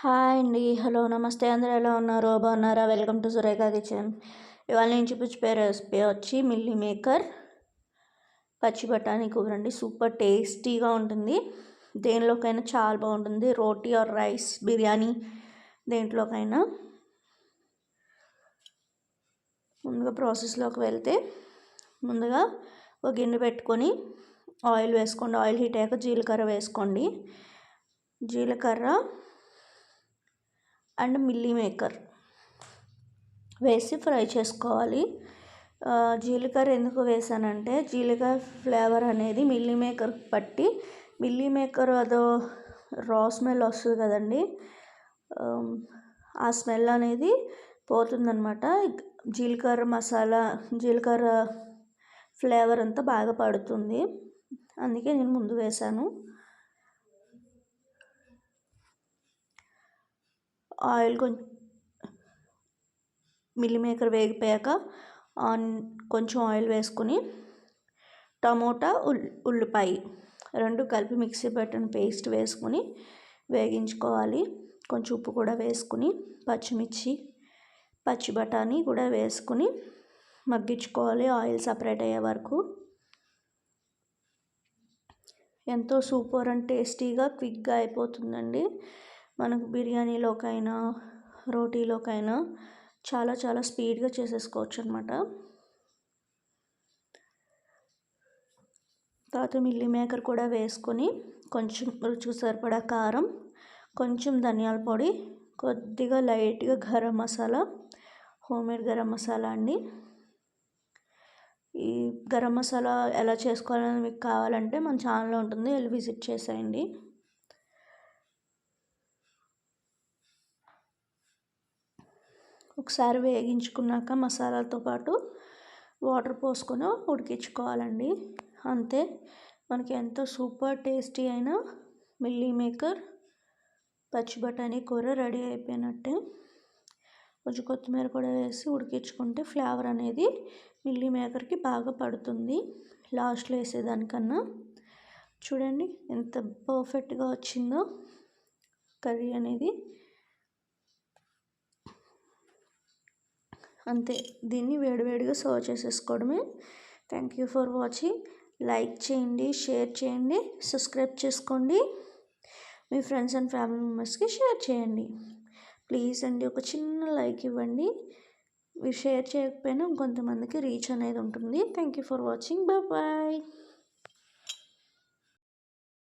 Hi అండి, hello, నమస్తే. అందరూ ఎలా ఉన్నారు? బాగున్నారా? Welcome to Surekha kitchen. ఇవాళ నేను చూపించే రెసిపీ వచ్చి మిల్లీ మేకర్ పచ్చి బఠానీ కూర అండి. సూపర్ టేస్టీగా ఉంటుంది. దేనిలోకైనా చాలా బాగుంటుంది. రోటీ ఆర్ రైస్, బిర్యానీ దేంట్లోకైనా. ముందుగా ప్రాసెస్లోకి వెళ్తే, ముందుగా ఒక గిన్నె పెట్టుకొని ఆయిల్ వేసుకోండి. ఆయిల్ హీట్ అయ్యాక జీలకర్ర వేసుకోండి. జీలకర్ర అండ్ మిల్లీ మేకర్ వేసి ఫ్రై చేసుకోవాలి. జీలకర్ర ఎందుకు వేసానంటే, జీలకర్ర ఫ్లేవర్ అనేది మిల్లీ మేకర్ పట్టి, మిల్లీ మేకర్ అదో రా స్మెల్ వస్తుంది కదండి, ఆ స్మెల్ అనేది పోతుందన్నమాట. జీలకర్ర మసాలా, జీలకర్ర ఫ్లేవర్ అంతా బాగా పడుతుంది. అందుకే నేను ముందు వేసాను. ఆయిల్ మిల్లీ మేకర్ వేగిపోయాక కొంచెం ఆయిల్ వేసుకుని టమోటా, ఉల్లిపాయ రెండు కలిపి మిక్సీ పట్టిన పేస్ట్ వేసుకుని వేగించుకోవాలి. కొంచెం ఉప్పు కూడా వేసుకుని, పచ్చిమిర్చి, పచ్చి బఠానీ కూడా వేసుకుని మగ్గించుకోవాలి ఆయిల్ సపరేట్ అయ్యే వరకు. ఎంతో సూపర్ అండ్ టేస్టీగా క్విక్గా అయిపోతుందండి. మనకు బిర్యానీలోకైనా రోటీలోకైనా చాలా చాలా స్పీడ్గా చేసేసుకోవచ్చు అనమాట. తర్వాత మిల్లీ మేకర్ కూడా వేసుకొని కొంచెం రుచికి సరిపడా కారం, కొంచెం ధనియాల పొడి, కొద్దిగా లైట్గా గరం మసాలా, హోమ్మేడ్ గరం మసాలా అండి. ఈ గరం మసాలా ఎలా చేసుకోవాలని మీకు కావాలంటే మన ఛానల్లో ఉంటుంది, వెళ్ళి విజిట్ చేసేయండి. ఒకసారి వేగించుకున్నాక మసాలాతో పాటు వాటర్ పోసుకొని ఉడికించుకోవాలండి. అంతే, మనకి ఎంతో సూపర్ టేస్టీ అయిన మిల్లీ మేకర్ పచ్చి బఠానీ కూర రెడీ అయిపోయినట్టే. కొంచెం కొత్తిమీర కూడా వేసి ఉడికించుకుంటే ఫ్లేవర్ అనేది మిల్లీ మేకర్కి బాగా పడుతుంది లాస్ట్లో వేసేదానికన్నా. చూడండి ఎంత పర్ఫెక్ట్గా వచ్చిందో కర్రీ అనేది. అంతే, దీన్ని వేడివేడిగా సర్వ్ చేసేసుకోవడమే. Thank you for watching. Like చేయండి, షేర్ చేయండి, సబ్స్క్రైబ్ చేసుకోండి. మీ ఫ్రెండ్స్ అండ్ ఫ్యామిలీ మెంబర్స్కి షేర్ చేయండి ప్లీజ్ అండి. ఒక చిన్న లైక్ ఇవ్వండి. మీరు షేర్ చేయకపోయినా కొంతమందికి రీచ్ అనేది ఉంటుంది. Thank you for watching. Bye.